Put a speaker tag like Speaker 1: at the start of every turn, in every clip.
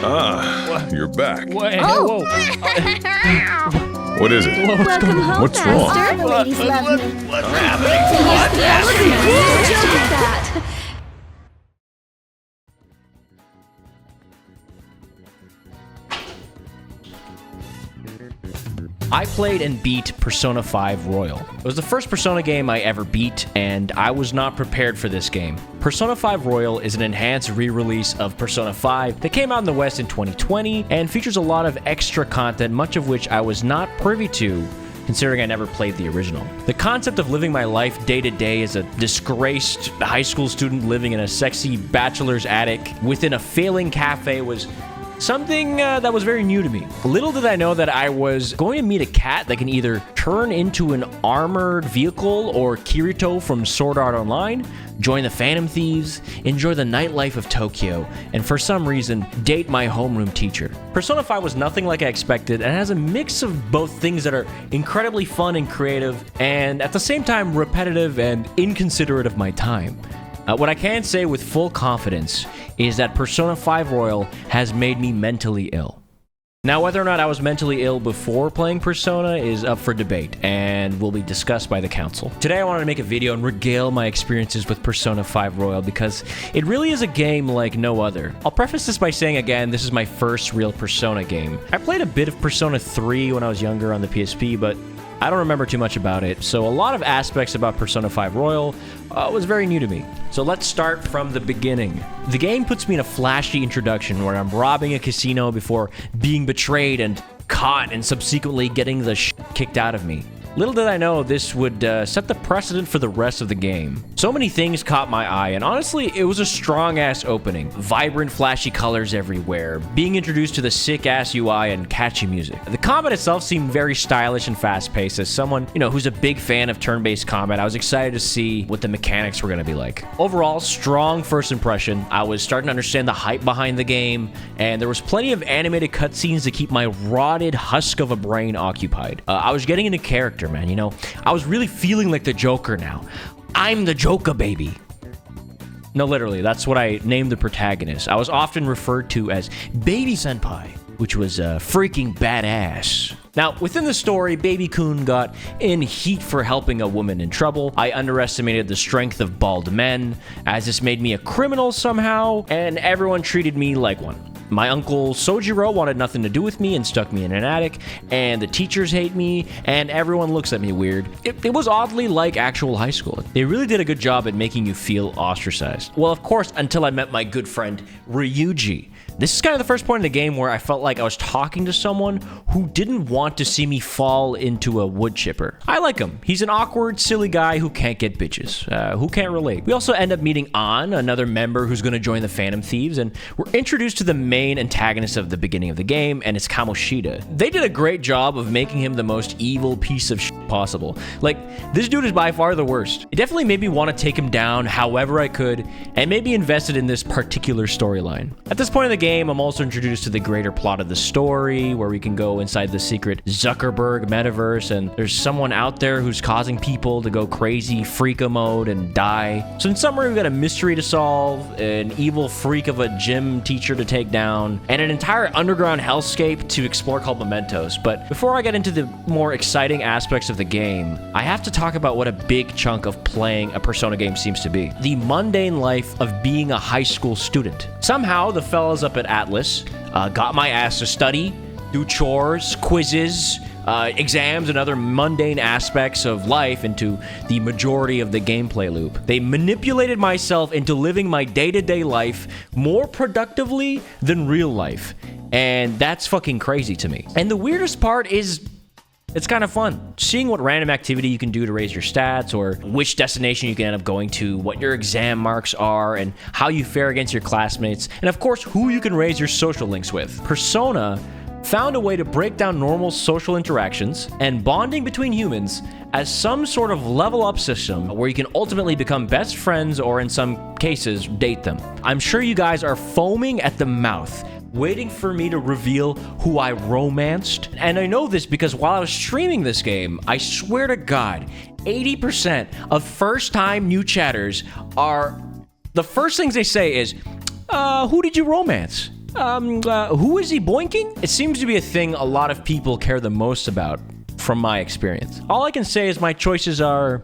Speaker 1: Ah, you're back.
Speaker 2: Wait,
Speaker 3: Oh.
Speaker 2: whoa.
Speaker 1: What is it?
Speaker 3: Welcome home,
Speaker 1: What's
Speaker 3: Master.
Speaker 1: wrong?
Speaker 3: The ladies love me.
Speaker 2: What's happening?
Speaker 3: Yes, Master. Take that.
Speaker 2: I played and beat Persona 5 Royal. It was the first Persona game I ever beat, and I was not prepared for this game. Persona 5 Royal is an enhanced re-release of Persona 5 that came out in the West in 2020 and features a lot of extra content, much of which I was not privy to, considering I never played the original. The concept of living my life day to day as a disgraced high school student living in a sexy bachelor's attic within a failing cafe was something that was very new to me. Little did I know that I was going to meet a cat that can either turn into an armored vehicle or Kirito from Sword Art Online, join the Phantom Thieves, enjoy the nightlife of Tokyo, and for some reason, date my homeroom teacher. Persona 5 was nothing like I expected and has a mix of both things that are incredibly fun and creative, and at the same time repetitive and inconsiderate of my time. What I can say with full confidence is that Persona 5 Royal has made me mentally ill. Now, whether or not I was mentally ill before playing Persona is up for debate and will be discussed by the council. Today, I wanted to make a video and regale my experiences with Persona 5 Royal because it really is a game like no other. I'll preface this by saying again, this is my first real Persona game. I played a bit of Persona 3 when I was younger on the PSP, but I don't remember too much about it, so a lot of aspects about Persona 5 Royal was very new to me. So let's start from the beginning. The game puts me in a flashy introduction where I'm robbing a casino before being betrayed and caught and subsequently getting the shit kicked out of me. Little did I know this would set the precedent for the rest of the game. So many things caught my eye, and honestly, it was a strong-ass opening. Vibrant, flashy colors everywhere, being introduced to the sick-ass UI and catchy music. The combat itself seemed very stylish and fast-paced. As someone, who's a big fan of turn-based combat, I was excited to see what the mechanics were going to be like. Overall, strong first impression. I was starting to understand the hype behind the game, and there was plenty of animated cutscenes to keep my rotted husk of a brain occupied. I was getting into character, man. I was really feeling like the Joker now. I'm the Joker, baby. No, literally, that's what I named the protagonist. I was often referred to as Baby Senpai, which was freaking badass. Now, within the story, Baby Kun got in heat for helping a woman in trouble. I underestimated the strength of bald men, as this made me a criminal somehow, and everyone treated me like one. My uncle Sojiro wanted nothing to do with me and stuck me in an attic, and the teachers hate me, and everyone looks at me weird. It was oddly like actual high school. They really did a good job at making you feel ostracized. Well, of course, until I met my good friend Ryuji. This is kind of the first point in the game where I felt like I was talking to someone who didn't want to see me fall into a wood chipper. I like him. He's an awkward, silly guy who can't get bitches. Who can't relate? We also end up meeting An, another member who's going to join the Phantom Thieves, and we're introduced to the main antagonist of the beginning of the game, and it's Kamoshida. They did a great job of making him the most evil piece of shit possible. Like, this dude is by far the worst. It definitely made me want to take him down however I could, and maybe invested in this particular storyline. At this point in the game, I'm also introduced to the greater plot of the story, where we can go inside the secret Zuckerberg metaverse, and there's someone out there who's causing people to go crazy freaka mode and die. So in summary, we've got a mystery to solve, an evil freak of a gym teacher to take down, and an entire underground hellscape to explore called Mementos. But before I get into the more exciting aspects of the game, I have to talk about what a big chunk of playing a Persona game seems to be. The mundane life of being a high school student. Somehow, the fellas up at Atlas got my ass to study, do chores, quizzes, exams, and other mundane aspects of life into the majority of the gameplay loop. They manipulated myself into living my day-to-day life more productively than real life. And that's fucking crazy to me. And the weirdest part is it's kind of fun. Seeing what random activity you can do to raise your stats, or which destination you can end up going to, what your exam marks are, and how you fare against your classmates, and of course, who you can raise your social links with. Persona found a way to break down normal social interactions and bonding between humans as some sort of level up system where you can ultimately become best friends, or in some cases, date them. I'm sure you guys are foaming at the mouth, waiting for me to reveal who I romanced. And I know this because while I was streaming this game, I swear to God, 80% of first-time new chatters are... the first things they say is, who did you romance? Who is he boinking? It seems to be a thing a lot of people care the most about from my experience. All I can say is my choices are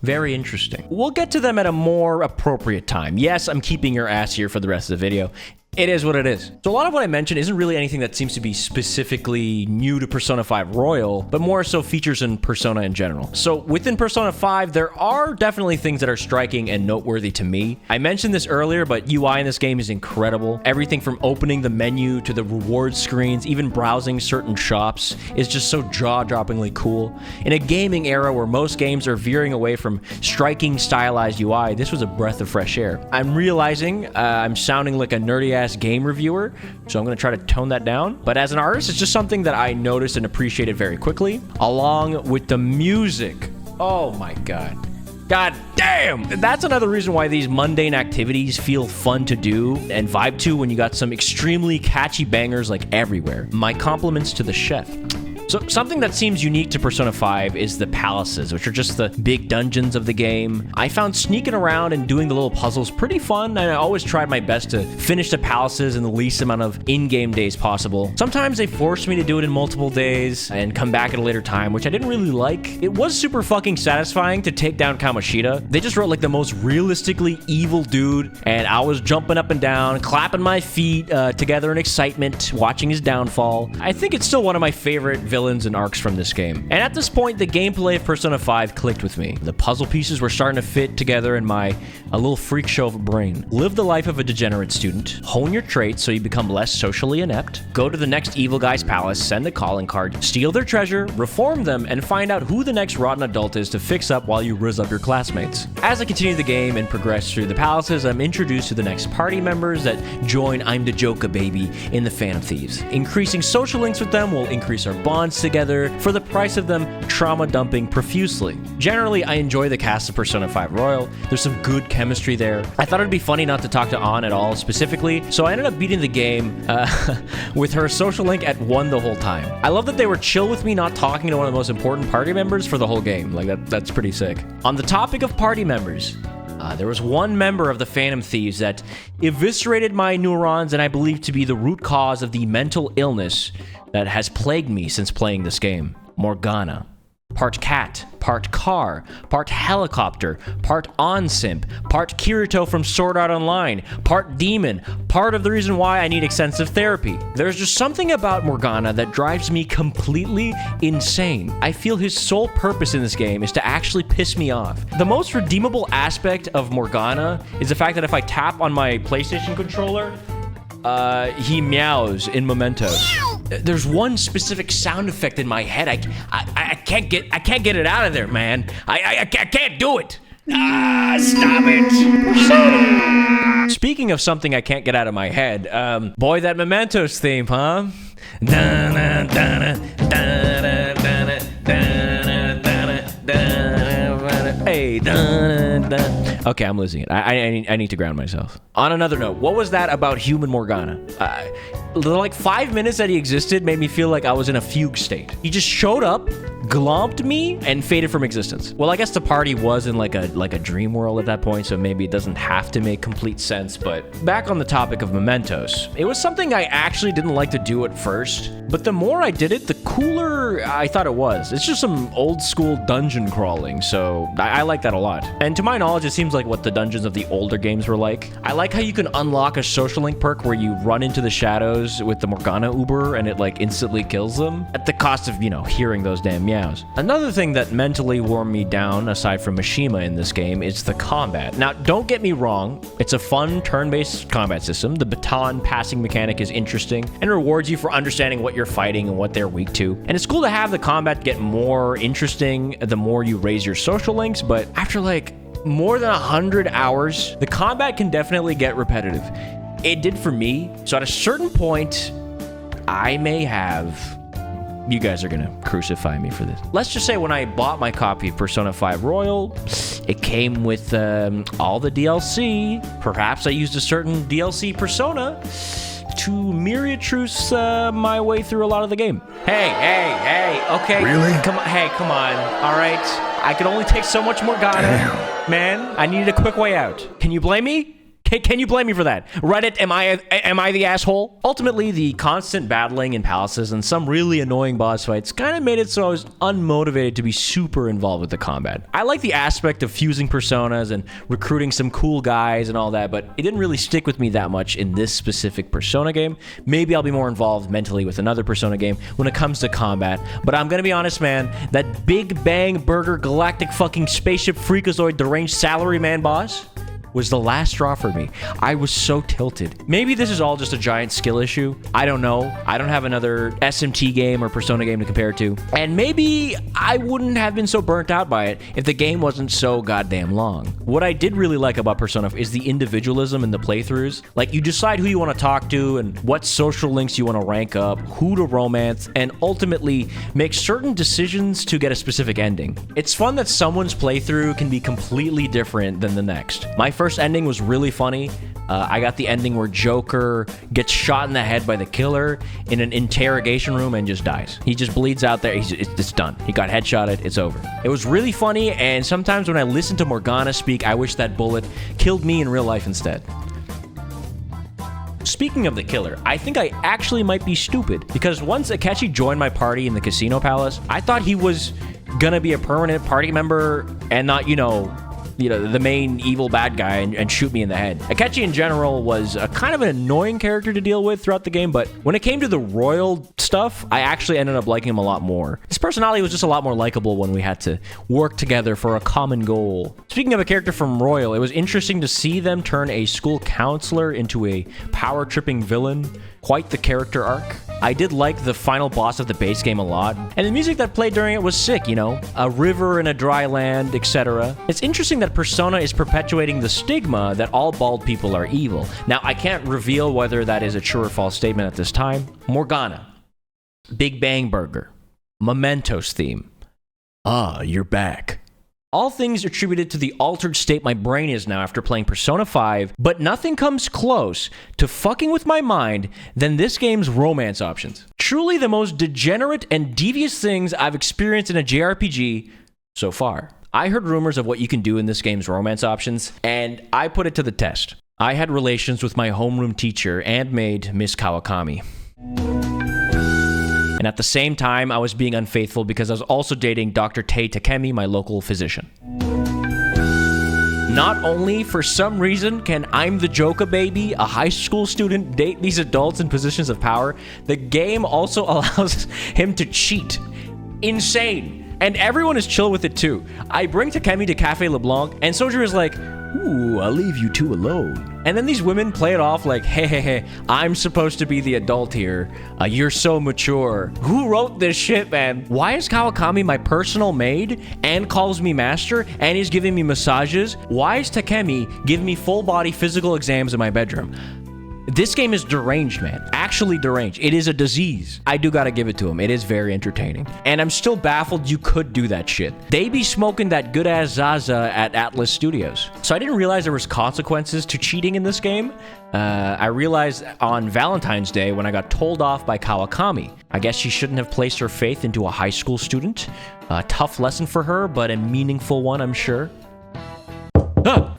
Speaker 2: very interesting. We'll get to them at a more appropriate time. Yes, I'm keeping your ass here for the rest of the video. It is what it is. So a lot of what I mentioned isn't really anything that seems to be specifically new to Persona 5 Royal, but more so features in Persona in general. So within Persona 5, there are definitely things that are striking and noteworthy to me. I mentioned this earlier, but UI in this game is incredible. Everything from opening the menu to the reward screens, even browsing certain shops, is just so jaw-droppingly cool. In a gaming era where most games are veering away from striking, stylized UI, this was a breath of fresh air. I'm realizing I'm sounding like a nerdy-ass game reviewer, so I'm going to try to tone that down. But as an artist, it's just something that I noticed and appreciated very quickly, along with the music. Oh my god. God damn! That's another reason why these mundane activities feel fun to do and vibe to when you got some extremely catchy bangers like everywhere. My compliments to the chef. So something that seems unique to Persona 5 is the palaces, which are just the big dungeons of the game. I found sneaking around and doing the little puzzles pretty fun, and I always tried my best to finish the palaces in the least amount of in-game days possible. Sometimes they forced me to do it in multiple days and come back at a later time, which I didn't really like. It was super fucking satisfying to take down Kamoshida. They just wrote like the most realistically evil dude, and I was jumping up and down, clapping my feet together in excitement, watching his downfall. I think it's still one of my favorite villains and arcs from this game. And at this point, the gameplay of Persona 5 clicked with me. The puzzle pieces were starting to fit together in a little freak show of a brain. Live the life of a degenerate student, hone your traits so you become less socially inept, go to the next evil guy's palace, send a calling card, steal their treasure, reform them, and find out who the next rotten adult is to fix up while you rizz up your classmates. As I continue the game and progress through the palaces, I'm introduced to the next party members that join I'm the Joka baby in the Phantom Thieves. Increasing social links with them will increase our bonds together for the price of them trauma dumping profusely. Generally, I enjoy the cast of Persona 5 Royal. There's some good chemistry there. I thought it'd be funny not to talk to Ann at all specifically, so I ended up beating the game with her social link at 1 the whole time. I love that they were chill with me not talking to one of the most important party members for the whole game. Like that's pretty sick. On the topic of party members, there was one member of the Phantom Thieves that eviscerated my neurons and I believe to be the root cause of the mental illness that has plagued me since playing this game. Morgana. Part cat, part car, part helicopter, part on-simp, part Kirito from Sword Art Online, part demon, part of the reason why I need extensive therapy. There's just something about Morgana that drives me completely insane. I feel his sole purpose in this game is to actually piss me off. The most redeemable aspect of Morgana is the fact that if I tap on my PlayStation controller, he meows in Mementos. There's one specific sound effect in my head. I can't get it out of there, man. I can't do it. Stop it. Speaking of something I can't get out of my head, boy, that Mementos theme, huh? Hey, okay, I'm losing it. I need to ground myself. On another note, what was that about human Morgana? The like 5 minutes that he existed made me feel like I was in a fugue state. He just showed up, glomped me, and faded from existence. Well, I guess the party was in like a dream world at that point, so maybe it doesn't have to make complete sense. But back on the topic of Mementos, it was something I actually didn't like to do at first, but the more I did it, the cooler I thought it was. It's just some old school dungeon crawling, so I like that a lot. And to my knowledge, it seems like what the dungeons of the older games were like. I like how you can unlock a social link perk where you run into the shadows with the Morgana Uber and it like instantly kills them at the cost of, hearing those damn meows. Another thing that mentally wore me down, aside from Mishima in this game, is the combat. Now, don't get me wrong, it's a fun turn-based combat system. The baton passing mechanic is interesting and rewards you for understanding what you're fighting and what they're weak to. And it's cool to have the combat get more interesting the more you raise your social links, but after like more than 100 hours, the combat can definitely get repetitive. It did for me. So at a certain point, I may have... You guys are gonna crucify me for this. Let's just say when I bought my copy of Persona 5 Royal, it came with all the DLC. Perhaps I used a certain DLC persona to Miriatruce my way through a lot of the game. Hey, okay.
Speaker 1: Really?
Speaker 2: Come on, all right? I could only take so much Morgana.
Speaker 1: Damn.
Speaker 2: Man, I needed a quick way out. Can you blame me? Can you blame me for that? Reddit, am I the asshole? Ultimately, the constant battling in palaces and some really annoying boss fights kind of made it so I was unmotivated to be super involved with the combat. I like the aspect of fusing personas and recruiting some cool guys and all that, but it didn't really stick with me that much in this specific Persona game. Maybe I'll be more involved mentally with another Persona game when it comes to combat, but I'm gonna be honest, man, that Big Bang Burger Galactic fucking Spaceship Freakazoid Deranged Salaryman boss was the last straw for me. I was so tilted. Maybe this is all just a giant skill issue. I don't know. I don't have another SMT game or Persona game to compare it to. And maybe I wouldn't have been so burnt out by it if the game wasn't so goddamn long. What I did really like about Persona is the individualism in the playthroughs. Like, you decide who you want to talk to and what social links you want to rank up, who to romance, and ultimately make certain decisions to get a specific ending. It's fun that someone's playthrough can be completely different than the next. My first ending was really funny. I got the ending where Joker gets shot in the head by the killer in an interrogation room and just dies. He just bleeds out there. It's done. He got headshotted. It's over. It was really funny, and sometimes when I listen to Morgana speak, I wish that bullet killed me in real life instead. Speaking of the killer, I think I actually might be stupid, because once Akechi joined my party in the Casino Palace, I thought he was gonna be a permanent party member and not, the main evil bad guy and shoot me in the head. Akechi in general was a kind of an annoying character to deal with throughout the game, but when it came to the royal stuff, I actually ended up liking him a lot more. His personality was just a lot more likable when we had to work together for a common goal. Speaking of a character from Royal, it was interesting to see them turn a school counselor into a power-tripping villain. Quite the character arc. I did like the final boss of the base game a lot, and the music that played during it was sick, a river in a dry land, etc. It's interesting that Persona is perpetuating the stigma that all bald people are evil. Now, I can't reveal whether that is a true or false statement at this time. Morgana, Big Bang Burger, Mementos theme. Ah, you're back. All things attributed to the altered state my brain is now after playing Persona 5, but nothing comes close to fucking with my mind than this game's romance options. Truly the most degenerate and devious things I've experienced in a JRPG so far. I heard rumors of what you can do in this game's romance options, and I put it to the test. I had relations with my homeroom teacher and maid, Miss Kawakami. And at the same time, I was being unfaithful because I was also dating Dr. Tei Takemi, my local physician. Not only, for some reason, can I'm the Joker baby, a high school student, date these adults in positions of power, the game also allows him to cheat. Insane. And everyone is chill with it too. I bring Takemi to Cafe LeBlanc, and Sojourner is like, ooh, I'll leave you two alone. And then these women play it off like, hey, I'm supposed to be the adult here. You're so mature. Who wrote this shit, man? Why is Kawakami my personal maid and calls me master and is giving me massages? Why is Takemi giving me full body physical exams in my bedroom? This game is deranged, man. Actually deranged. It is a disease. I do gotta give it to him. It is very entertaining. And I'm still baffled you could do that shit. They be smoking that good-ass Zaza at Atlas Studios. So I didn't realize there was consequences to cheating in this game. I realized on Valentine's Day when I got told off by Kawakami. I guess she shouldn't have placed her faith into a high school student. A tough lesson for her, but a meaningful one, I'm sure. Huh!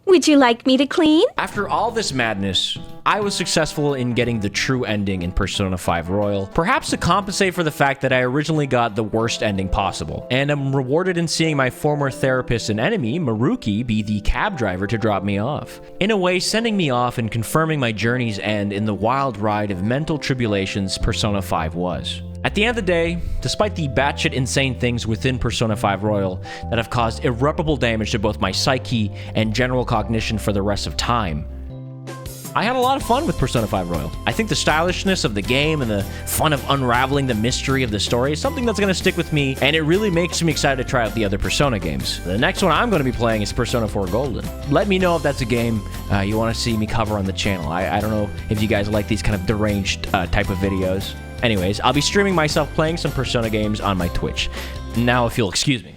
Speaker 3: Would you like me to clean?
Speaker 2: After all this madness, I was successful in getting the true ending in Persona 5 Royal, perhaps to compensate for the fact that I originally got the worst ending possible, and I'm rewarded in seeing my former therapist and enemy, Maruki, be the cab driver to drop me off. In a way, sending me off and confirming my journey's end in the wild ride of mental tribulations Persona 5 was. At the end of the day, despite the batshit insane things within Persona 5 Royal that have caused irreparable damage to both my psyche and general cognition for the rest of time, I had a lot of fun with Persona 5 Royal. I think the stylishness of the game and the fun of unraveling the mystery of the story is something that's going to stick with me, and it really makes me excited to try out the other Persona games. The next one I'm going to be playing is Persona 4 Golden. Let me know if that's a game you want to see me cover on the channel. I don't know if you guys like these kind of deranged type of videos. Anyways, I'll be streaming myself playing some Persona games on my Twitch. Now, if you'll excuse me.